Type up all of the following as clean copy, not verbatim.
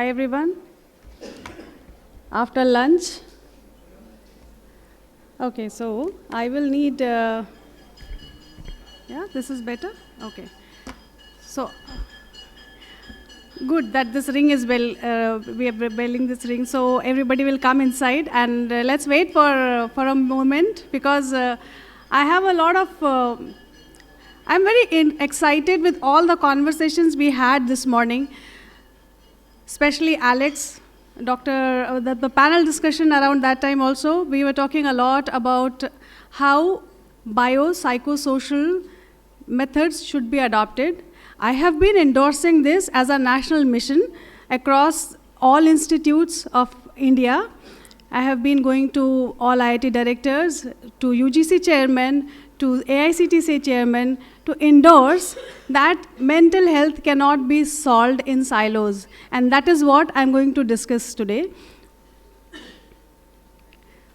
Hi everyone. After lunch. Okay, so I will need, yeah, this is better? Okay. So, good that this ring is we are belling this ring, so everybody will come inside and let's wait for a moment because I have a lot of, I'm very excited with all the conversations we had this morning, especially Alex, the panel discussion around that time also, we were talking a lot about how biopsychosocial methods should be adopted. I have been endorsing this as a national mission across all institutes of India. I have been going to all IIT directors, to UGC chairman, to AICTC chairman, to endorse that mental health cannot be solved in silos. And that is what I'm going to discuss today.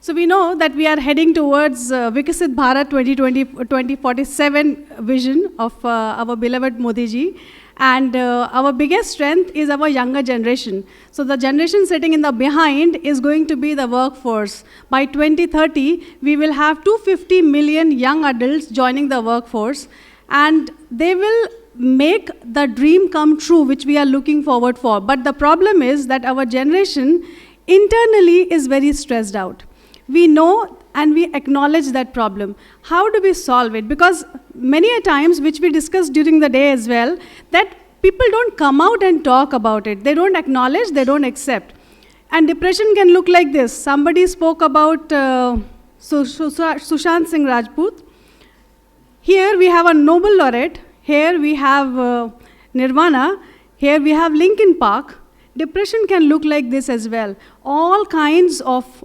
So we know that we are heading towards Vikasit Bharat 2047 vision of our beloved Modi ji. And our biggest strength is our younger generation. So the generation sitting in the behind is going to be the workforce. By 2030, we will have 250 million young adults joining the workforce. And they will make the dream come true, which we are looking forward for. But the problem is that our generation internally is very stressed out. We know and we acknowledge that problem. How do we solve it? Because many a times, which we discussed during the day as well, that people don't come out and talk about it. They don't acknowledge, they don't accept. And depression can look like this. Somebody spoke about Sushant Singh Rajput. Here we have a Nobel laureate. Here we have Nirvana. Here we have Linkin Park. Depression can look like this as well. All kinds of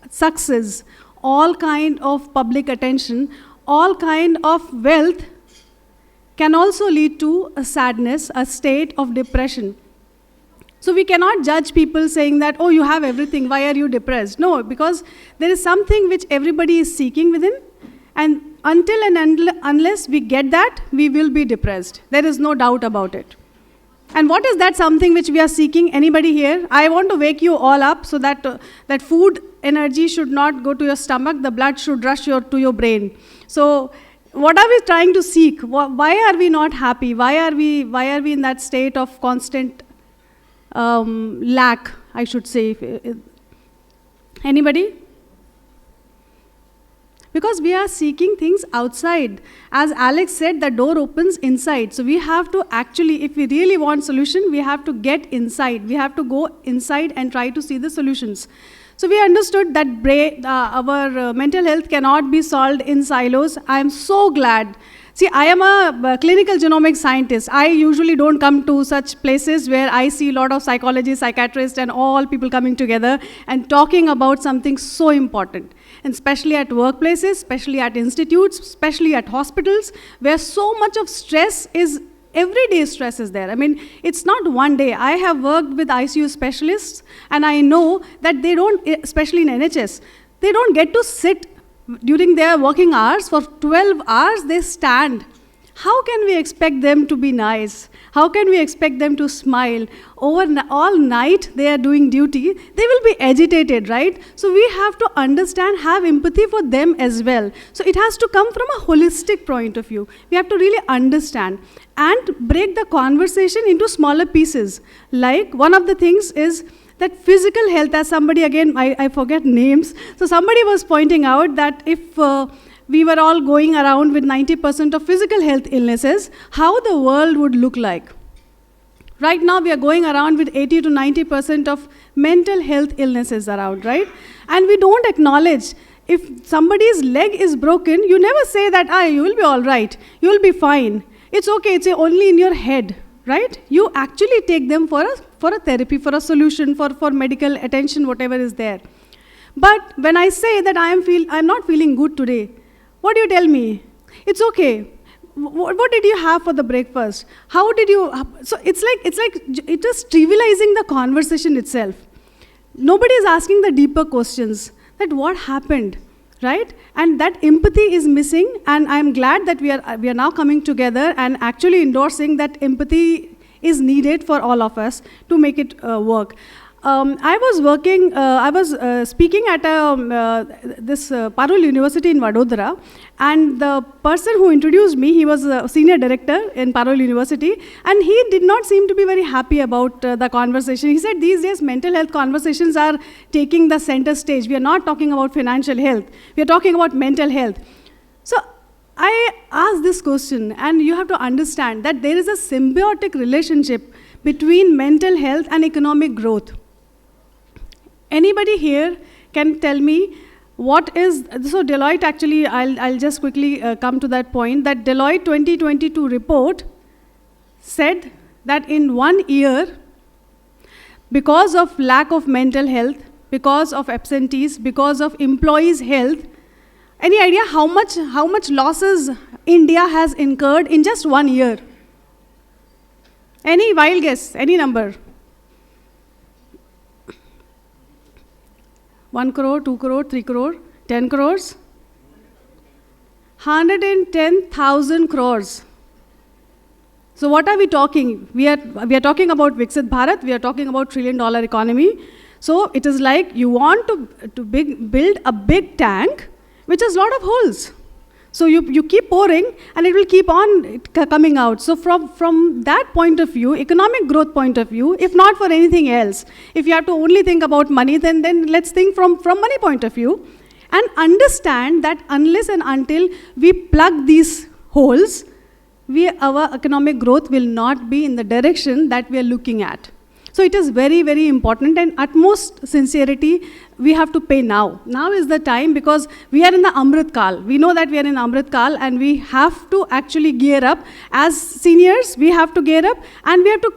success, all kind of public attention, all kind of wealth can also lead to a sadness, a state of depression. So we cannot judge people saying that, oh, you have everything, why are you depressed? No, because there is something which everybody is seeking within, and until and unless we get that, we will be depressed. There is no doubt about it. And what is that something which we are seeking? Anybody here? I want to wake you all up so that that food energy should not go to your stomach, the blood should rush to your brain. So what are we trying to seek? Why are we not happy? Why are we in that state of constant lack, I should say? Anybody? Because we are seeking things outside. As Alex said, the door opens inside. So we have to actually, if we really want solution, we have to get inside. We have to go inside and try to see the solutions. So we understood that our mental health cannot be solved in silos. I am so glad. See, I am a clinical genomics scientist. I usually don't come to such places where I see a lot of psychologists, psychiatrists, and all people coming together and talking about something so important. And especially at workplaces, especially at institutes, especially at hospitals, where so much of stress is, everyday stress is there. I mean, it's not one day. I have worked with ICU specialists, and I know that they don't, especially in NHS, they don't get to sit during their working hours. For 12 hours, they stand. How can we expect them to be nice? How can we expect them to smile? All night they are doing duty. They will be agitated, right? So we have to understand, have empathy for them as well. So it has to come from a holistic point of view. We have to really understand and break the conversation into smaller pieces. Like one of the things is that physical health, as somebody, again, I forget names. So somebody was pointing out that if we were all going around with 90% of physical health illnesses, how the world would look like. Right now, we are going around with 80 to 90% of mental health illnesses around, right? And we don't acknowledge, if somebody's leg is broken, you never say that, you will be all right, you will be fine. It's okay, it's only in your head, right? You actually take them for a therapy, for a solution, for medical attention, whatever is there. But when I say that I'm not feeling good today, what do you tell me? It's okay. What did you have for the breakfast? How did you? So it's like it is trivializing the conversation itself. Nobody is asking the deeper questions. That what happened, right? And that empathy is missing. And I'm glad that we are now coming together and actually endorsing that empathy is needed for all of us to make it work. I was speaking at this Parul University in Vadodara, and the person who introduced me, he was a senior director in Parul University, and he did not seem to be very happy about the conversation. He said these days mental health conversations are taking the center stage. We are not talking about financial health. We are talking about mental health. So I asked this question, and you have to understand that there is a symbiotic relationship between mental health and economic growth. Anybody here can tell me what is, so Deloitte actually, I'll just quickly come to that point, that Deloitte 2022 report said that in 1 year, because of lack of mental health, because of absentees, because of employees' health, any idea how much losses India has incurred in just 1 year? Any wild guess, any number? 1 crore, 2 crore, 3 crore, 10 crores? 110,000 crores. So what are we talking? We are talking about Viksit Bharat, we are talking about $1 trillion economy. So it is like you want to build a big tank which has a lot of holes. So you keep pouring and it will keep on coming out. So from that point of view, economic growth point of view, if not for anything else, if you have to only think about money, then let's think from money point of view and understand that unless and until we plug these holes, our economic growth will not be in the direction that we are looking at. So it is very, very important, and utmost sincerity we have to pay now. Now is the time, because we are in the Amrit Kal. We know that we are in Amrit Kal, and we have to actually gear up. As seniors, we have to gear up, and we have to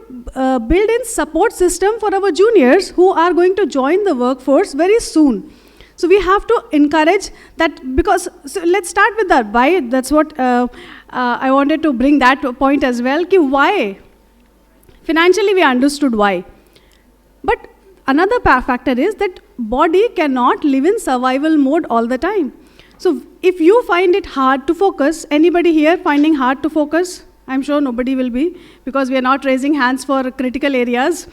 build in support system for our juniors who are going to join the workforce very soon. So we have to encourage that, because, so let's start with that. Why? That's what I wanted to bring that point as well. Why? Financially, we understood why. But another factor is that body cannot live in survival mode all the time. So if you find it hard to focus, anybody here finding hard to focus? I'm sure nobody will be, because we are not raising hands for critical areas.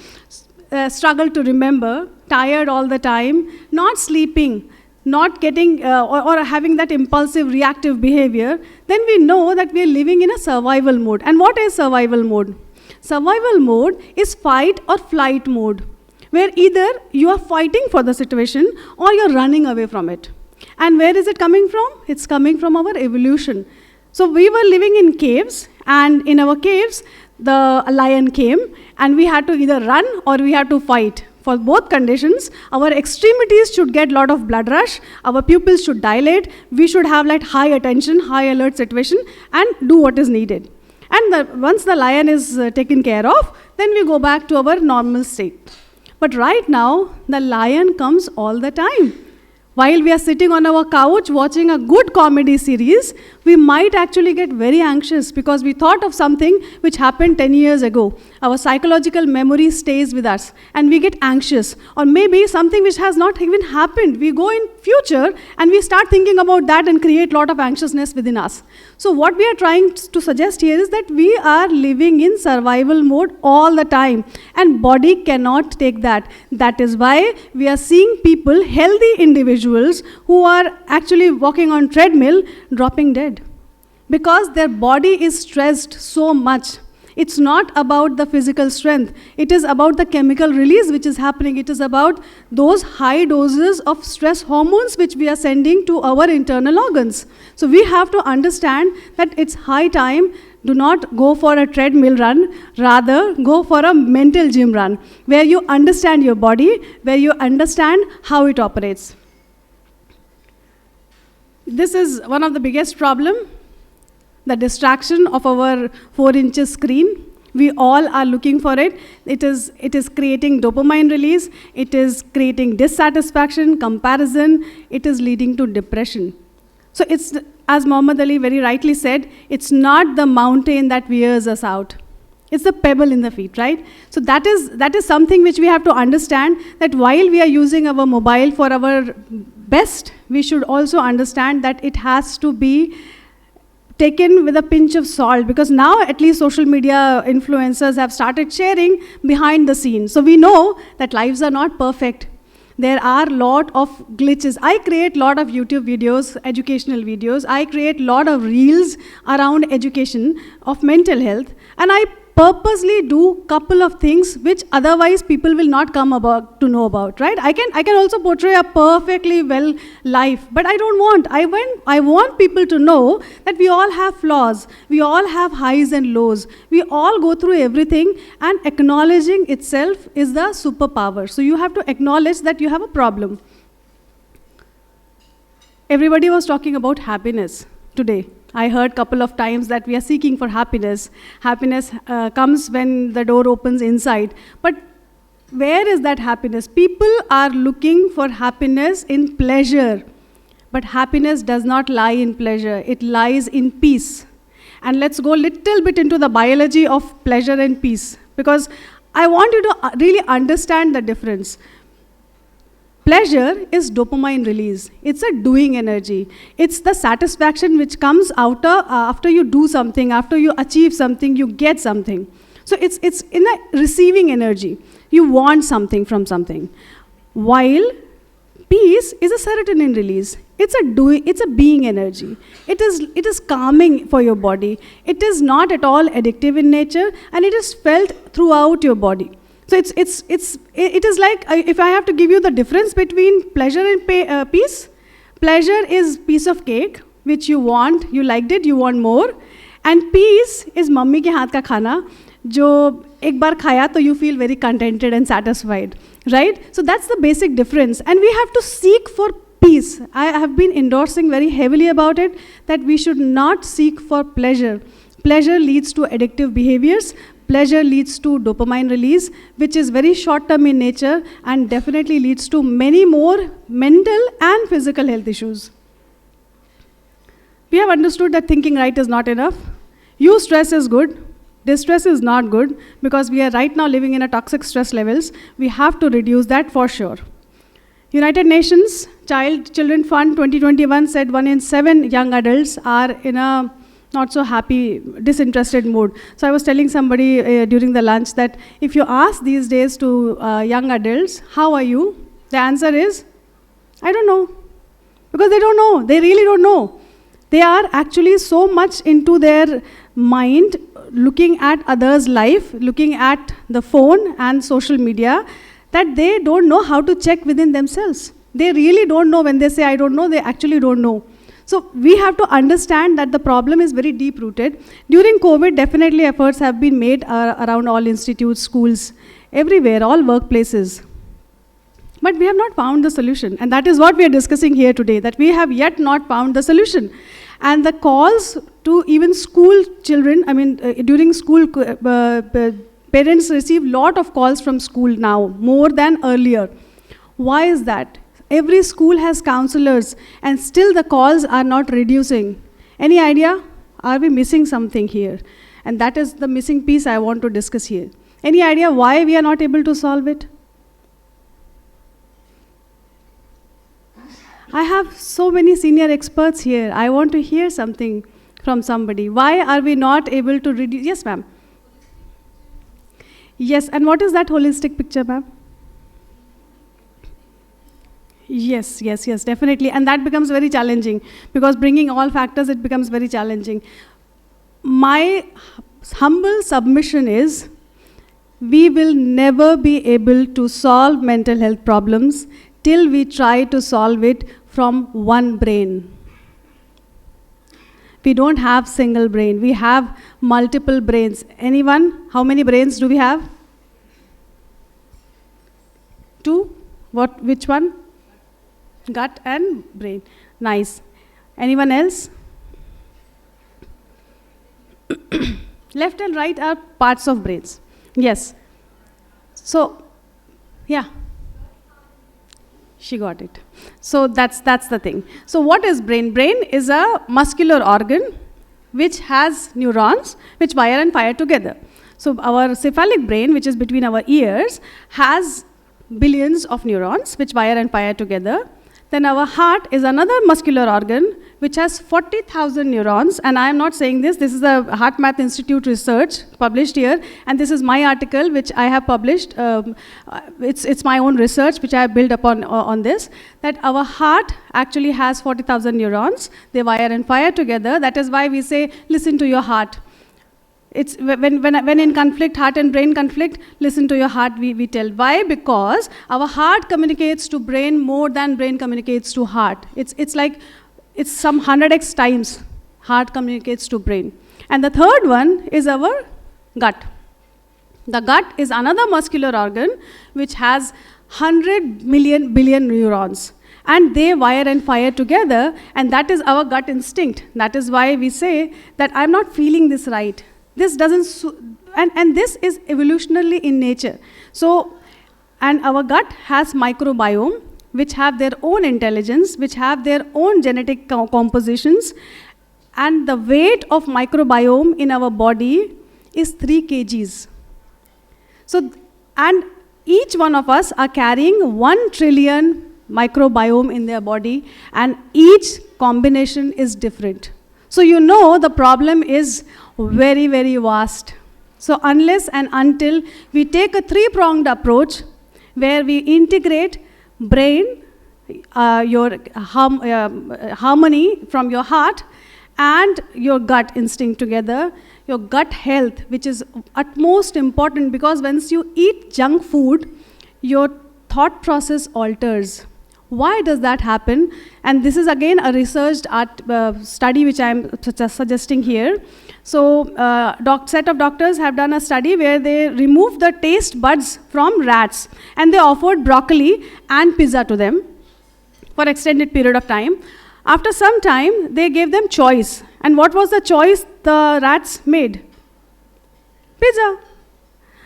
Struggle to remember, tired all the time, not sleeping, not getting or having that impulsive reactive behavior, then we know that we are living in a survival mode. And what is survival mode? Survival mode is fight or flight mode, where either you are fighting for the situation or you're running away from it. And where is it coming from? It's coming from our evolution. So we were living in caves, and in our caves, the lion came, and we had to either run or we had to fight. For both conditions, our extremities should get a lot of blood rush, our pupils should dilate, we should have like high attention, high alert situation, and do what is needed. And once the lion is taken care of, then we go back to our normal state. But right now, the lion comes all the time. While we are sitting on our couch watching a good comedy series, we might actually get very anxious because we thought of something which happened 10 years ago. Our psychological memory stays with us and we get anxious. Or maybe something which has not even happened. We go in future and we start thinking about that and create a lot of anxiousness within us. So what we are trying to suggest here is that we are living in survival mode all the time, and body cannot take that. That is why we are seeing people, healthy individuals, who are actually walking on treadmill, dropping dead. Because their body is stressed so much. It's not about the physical strength. It is about the chemical release which is happening. It is about those high doses of stress hormones which we are sending to our internal organs. So we have to understand that it's high time. Do not go for a treadmill run, rather go for a mental gym run, where you understand your body, where you understand how it operates. This is one of the biggest problems. The distraction of our 4-inch screen. We all are looking for it. It is creating dopamine release. It is creating dissatisfaction, comparison. It is leading to depression. So it's, as Muhammad Ali very rightly said, it's not the mountain that wears us out. It's the pebble in the feet, right? So that is something which we have to understand, that while we are using our mobile for our best, we should also understand that it has to be taken with a pinch of salt, because now at least social media influencers have started sharing behind the scenes. So we know that lives are not perfect. There are a lot of glitches. I create a lot of YouTube videos, educational videos. I create a lot of reels around education of mental health. And I purposely do couple of things which otherwise people will not come about to know about, right? I can also portray a perfectly well life, but I don't want. I want people to know that we all have flaws. We all have highs and lows. We all go through everything, and acknowledging itself is the superpower. So you have to acknowledge that you have a problem. Everybody was talking about happiness today. I heard a couple of times that we are seeking for happiness. Happiness comes when the door opens inside. But where is that happiness? People are looking for happiness in pleasure. But happiness does not lie in pleasure. It lies in peace. And let's go a little bit into the biology of pleasure and peace, because I want you to really understand the difference. Pleasure is dopamine release. It's a doing energy. It's the satisfaction which comes after you do something, after you achieve something, you get something. So it's in a receiving energy. You want something from something. While peace is a serotonin release. It's a being energy. It is calming for your body. It is not at all addictive in nature, and it is felt throughout your body. So it is like, if I have to give you the difference between pleasure and peace, pleasure is piece of cake, which you want, you liked it, you want more. And peace is mummy ke haath ka khana, jo ek bar khaya to you feel very contented and satisfied, right? So that's the basic difference. And we have to seek for peace. I have been endorsing very heavily about it, that we should not seek for pleasure. Pleasure leads to addictive behaviors. Pleasure leads to dopamine release, which is very short-term in nature and definitely leads to many more mental and physical health issues. We have understood that thinking right is not enough. Stress is good. Distress is not good, because we are right now living in a toxic stress levels. We have to reduce that for sure. United Nations Children Fund 2021 said 1 in 7 young adults are in a not so happy, disinterested mood. So I was telling somebody during the lunch that if you ask these days to young adults, how are you? The answer is, I don't know. Because they don't know. They really don't know. They are actually so much into their mind, looking at others' life, looking at the phone and social media, that they don't know how to check within themselves. They really don't know. When they say, I don't know, they actually don't know. So we have to understand that the problem is very deep-rooted. During COVID, definitely efforts have been made around all institutes, schools, everywhere, all workplaces. But we have not found the solution. And that is what we are discussing here today, that we have yet not found the solution. And the calls to even school children, during school, parents receive a lot of calls from school now, more than earlier. Why is that? Every school has counselors, and still the calls are not reducing. Any idea? Are we missing something here? And that is the missing piece I want to discuss here. Any idea why we are not able to solve it? I have so many senior experts here. I want to hear something from somebody. Why are we not able to reduce? Yes, ma'am. Yes, and what is that holistic picture, ma'am? Yes, definitely. And that becomes very challenging, because bringing all factors, it becomes very challenging. My humble submission is, we will never be able to solve mental health problems till we try to solve it from one brain. We don't have single brain. We have multiple brains. Anyone? How many brains do we have? 2? Which one? Gut and brain. Nice. Anyone else? Left and right are parts of brains. Yes. So, yeah. She got it. So that's the thing. So what is brain? Brain is a muscular organ which has neurons which wire and fire together. So our cephalic brain, which is between our ears, has billions of neurons which wire and fire together. Then our heart is another muscular organ which has 40,000 neurons, and I am not saying this, this is the Heart Math Institute research published here, and this is my article which I have published. It's my own research which I have built upon on this, that our heart actually has 40,000 neurons. They wire and fire together. That is why we say, listen to your heart. It's when in conflict, heart and brain conflict, listen to your heart, we tell. Why? Because our heart communicates to brain more than brain communicates to heart. It's like, it's some 100x times heart communicates to brain. And the third one is our gut. The gut is another muscular organ which has 100 billion neurons. And they wire and fire together, and that is our gut instinct. That is why we say that I'm not feeling this right. This doesn't, and this is evolutionarily in nature. So, and our gut has microbiome, which have their own intelligence, which have their own genetic compositions, and the weight of microbiome in our body is 3 kgs. So, and each one of us are carrying 1 trillion microbiome in their body, and each combination is different. So you know the problem is very, very vast. So unless and until we take a 3-pronged approach where we integrate brain, your harmony from your heart and your gut instinct together, your gut health, which is utmost important, because once you eat junk food, your thought process alters. Why does that happen? And this is again a researched study which I am suggesting here. So set of doctors have done a study where they removed the taste buds from rats, and they offered broccoli and pizza to them for extended period of time. After some time, they gave them choice. And what was the choice the rats made? Pizza.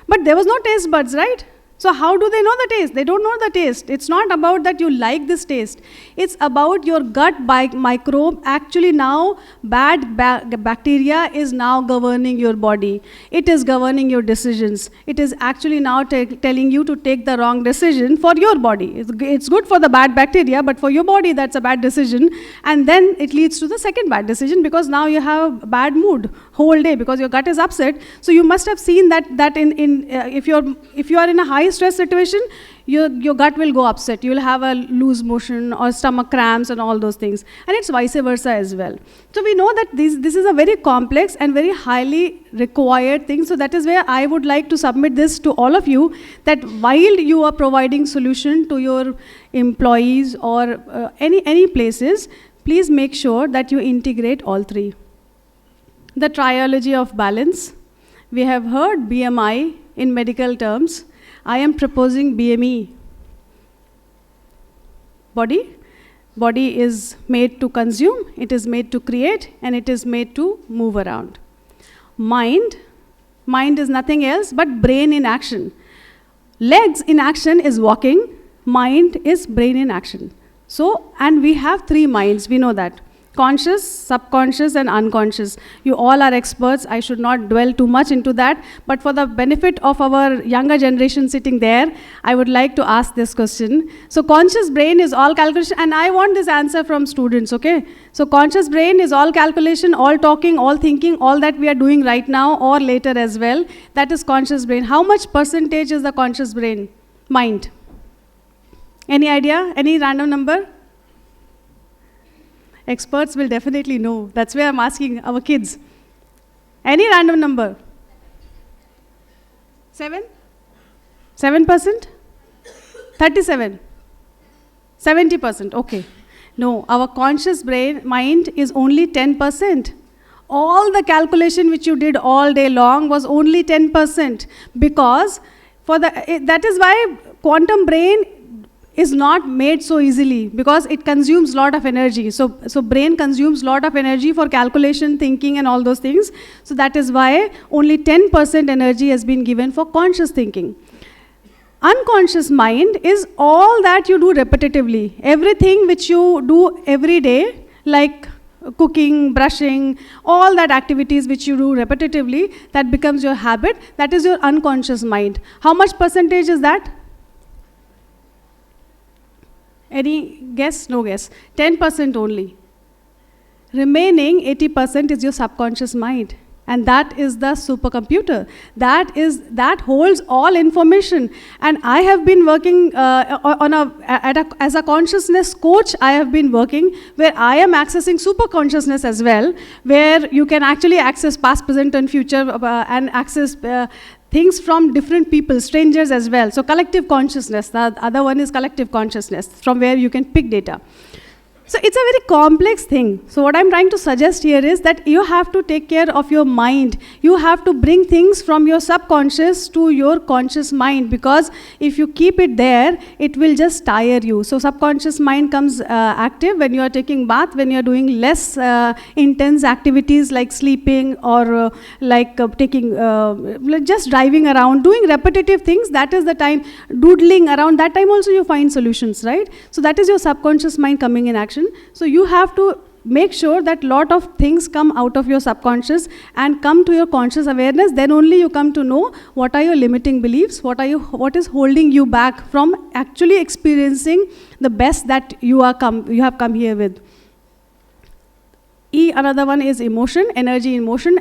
But there was no taste buds, right? So how do they know the taste? They don't know the taste. It's not about that you like this taste. It's about your gut microbe. Actually now, bad bacteria is now governing your body. It is governing your decisions. It is actually now telling you to take the wrong decision for your body. It's good for the bad bacteria, but for your body, that's a bad decision. And then it leads to the second bad decision, because now you have a bad mood whole day because your gut is upset. So you must have seen that if you are in a high stress situation, your gut will go upset. You will have a loose motion or stomach cramps and all those things. And it's vice versa as well. So we know that this is a very complex and very highly required thing. So that is where I would like to submit this to all of you, that while you are providing solution to your employees or any places, please make sure that you integrate all 3. The triology of balance. We have heard BMI in medical terms. I am proposing BME. Body is made to consume, it is made to create, and it is made to move around. Mind is nothing else but brain in action. Legs in action is walking, mind is brain in action. So, and we have 3 minds, we know that. Conscious, subconscious, and unconscious. You all are experts. I should not dwell too much into that. But for the benefit of our younger generation sitting there, I would like to ask this question. So conscious brain is all calculation, and I want this answer from students, okay? So conscious brain is all calculation, all talking, all thinking, all that we are doing right now or later as well. That is conscious brain. How much percentage is the conscious brain? Mind. Any idea? Any random number? Experts will definitely know. That's why I'm asking our kids. Any random number? 7? 7%? 37? 70%, okay. No, our conscious mind is only 10%. All the calculation which you did all day long was only 10%, because that is why quantum brain is not made so easily, because it consumes a lot of energy. So brain consumes a lot of energy for calculation, thinking, and all those things. So that is why only 10% energy has been given for conscious thinking. Unconscious mind is all that you do repetitively. Everything which you do every day, like cooking, brushing, all that activities which you do repetitively, that becomes your habit. That is your unconscious mind. How much percentage is that? Any guess? No guess. 10% only. Remaining 80% is your subconscious mind. And that is the supercomputer. That holds all information. And I have been working as a consciousness coach. I have been working where I am accessing super consciousness as well, where you can actually access past, present, and future, and access things from different people, strangers as well. So collective consciousness. The other one is collective consciousness, from where you can pick data. So it's a very complex thing. So what I'm trying to suggest here is that you have to take care of your mind. You have to bring things from your subconscious to your conscious mind, because if you keep it there, it will just tire you. So subconscious mind comes active when you are taking bath, when you are doing less intense activities like sleeping or taking, just driving around, doing repetitive things. That is the time, doodling around. That time also you find solutions, right? So that is your subconscious mind coming in action. So you have to make sure that lot of things come out of your subconscious and come to your conscious awareness. Then only you come to know what are your limiting beliefs, what is holding you back from actually experiencing the best that you have come here with. Another one is emotion, energy in motion.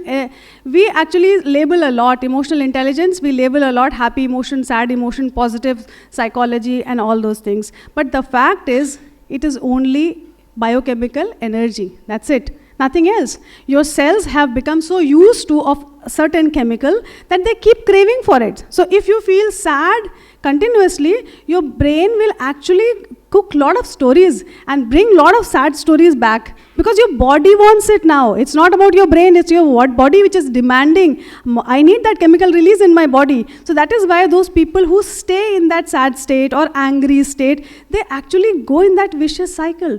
We actually label a lot emotional intelligence. We label a lot happy emotion, sad emotion, positive psychology, and all those things. But the fact is, it is only biochemical energy. That's it. Nothing else. Your cells have become so used to of a certain chemical that they keep craving for it. So if you feel sad continuously, your brain will actually cook a lot of stories and bring a lot of sad stories back, because your body wants it now. It's not about your brain, it's your body which is demanding, I need that chemical release in my body. So that is why those people who stay in that sad state or angry state, they actually go in that vicious cycle,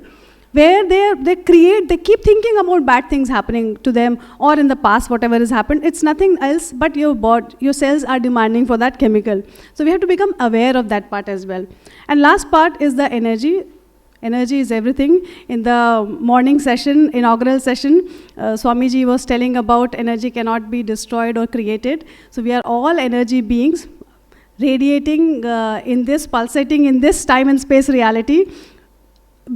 where they keep thinking about bad things happening to them, or in the past, whatever has happened. It's nothing else but your cells are demanding for that chemical. So we have to become aware of that part as well. And last part is the energy. Energy is everything. In the morning session, inaugural session, Swamiji was telling about energy cannot be destroyed or created. So we are all energy beings, radiating in this, pulsating in this time and space reality.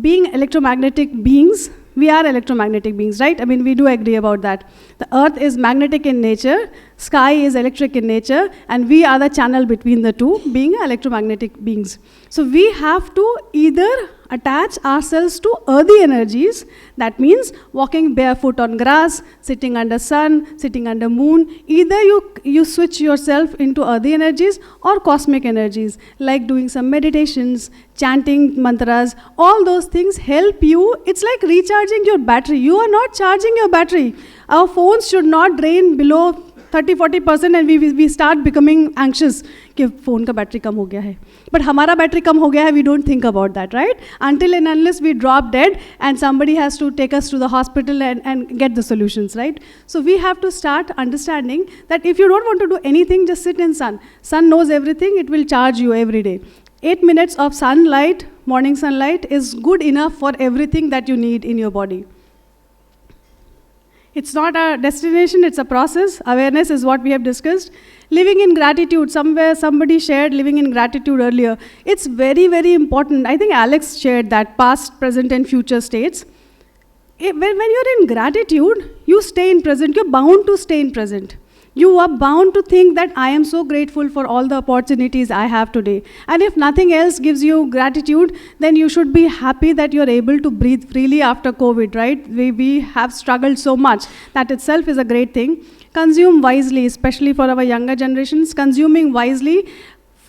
Being electromagnetic beings, we are electromagnetic beings, right? I mean, we do agree about that. The earth is magnetic in nature, sky is electric in nature, and we are the channel between the two, being electromagnetic beings. So we have to either attach ourselves to earthy energies. That means walking barefoot on grass, sitting under sun, sitting under moon. Either you switch yourself into earthy energies or cosmic energies, like doing some meditations, chanting mantras. All those things help you. It's like recharging your battery. You are not charging your battery. Our phones should not drain below 30-40% and we start becoming anxious कि phone का battery कम हो गया है. But हमारा battery कम हो गया है, we don't think about that, right? Until and unless we drop dead and somebody has to take us to the hospital and get the solutions, right? So we have to start understanding that if you don't want to do anything, just sit in sun. Sun knows everything, it will charge you every day. 8 minutes of sunlight, morning sunlight, is good enough for everything that you need in your body. It's not a destination, it's a process. Awareness is what we have discussed. Living in gratitude, somewhere somebody shared living in gratitude earlier. It's very, very important. I think Alex shared that, past, present, and future states. When you're in gratitude, you stay in present, you're bound to stay in present. You are bound to think that I am so grateful for all the opportunities I have today. And if nothing else gives you gratitude, then you should be happy that you're able to breathe freely after COVID, right? We have struggled so much. That itself is a great thing. Consume wisely, especially for our younger generations. Consuming wisely,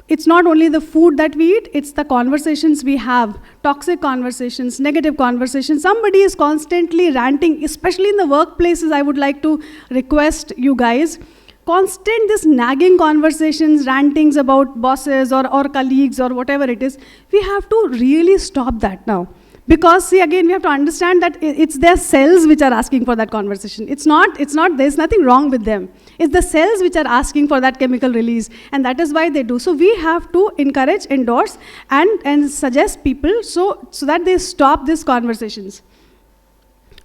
it's not only the food that we eat, it's the conversations we have. Toxic conversations, negative conversations. Somebody is constantly ranting, especially in the workplaces. I would like to request you guys, constant this nagging conversations, rantings about bosses or colleagues or whatever it is. We have to really stop that now. Because, see, again, we have to understand that it's their cells which are asking for that conversation. It's not, there's nothing wrong with them. It's the cells which are asking for that chemical release, and that is why they do. So we have to encourage, endorse, and suggest people so that they stop these conversations.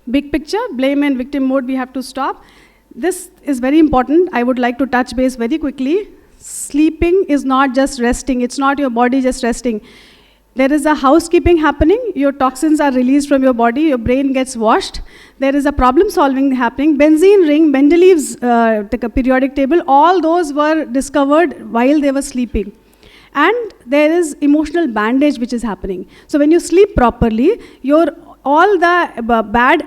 Big picture, blame and victim mode, we have to stop. This is very important. I would like to touch base very quickly. Sleeping is not just resting. It's not your body just resting. There is a housekeeping happening. Your toxins are released from your body. Your brain gets washed. There is a problem solving happening. Benzene ring, Mendeleev's periodic table, all those were discovered while they were sleeping. And there is emotional bandage which is happening. So when you sleep properly, all the bad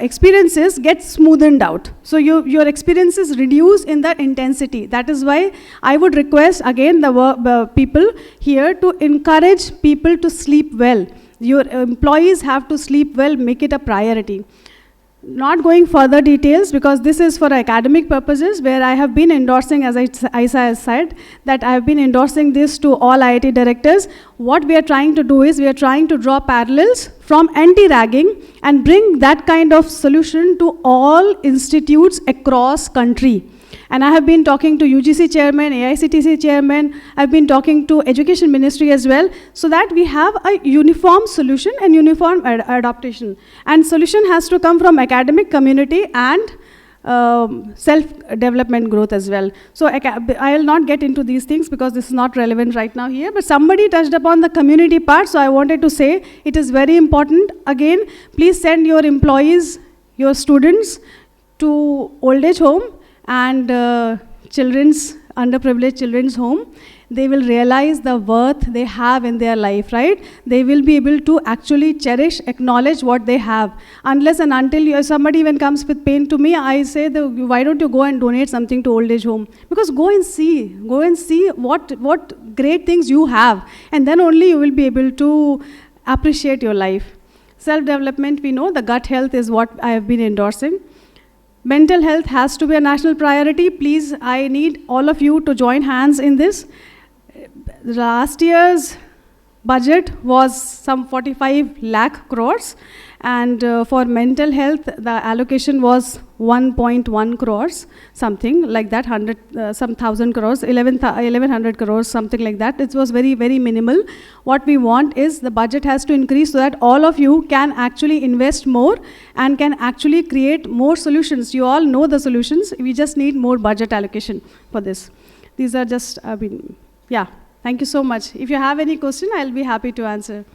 experiences get smoothened out. So your experiences reduce in the intensity. That is why I would request again the people here to encourage people to sleep well. Your employees have to sleep well, make it a priority. Not going further details, because this is for academic purposes, where I have been endorsing, as Aisa has said, that I have been endorsing this to all IIT directors. What we are trying to do is, we are trying to draw parallels from anti-ragging and bring that kind of solution to all institutes across country. And I have been talking to UGC chairman, AICTC chairman, I've been talking to education ministry as well, so that we have a uniform solution and uniform adaptation. And solution has to come from academic community and self-development growth as well. So I will not get into these things because this is not relevant right now here, but somebody touched upon the community part, so I wanted to say it is very important. Again, please send your employees, your students to old age home and underprivileged children's home. They will realize the worth they have in their life, right? They will be able to actually cherish, acknowledge what they have. Unless and until somebody even comes with pain to me, I say, why don't you go and donate something to old age home? Because go and see what great things you have, and then only you will be able to appreciate your life. Self-development, we know the gut health is what I have been endorsing. Mental health has to be a national priority. Please, I need all of you to join hands in this. Last year's budget was some 45 lakh crores, and for mental health, the allocation was 1.1 crores, something like that, 1,000 crores, 1,100 crores, something like that. It was very, very minimal. What we want is the budget has to increase so that all of you can actually invest more and can actually create more solutions. You all know the solutions. We just need more budget allocation for this. These are just, yeah. Thank you so much. If you have any question, I'll be happy to answer.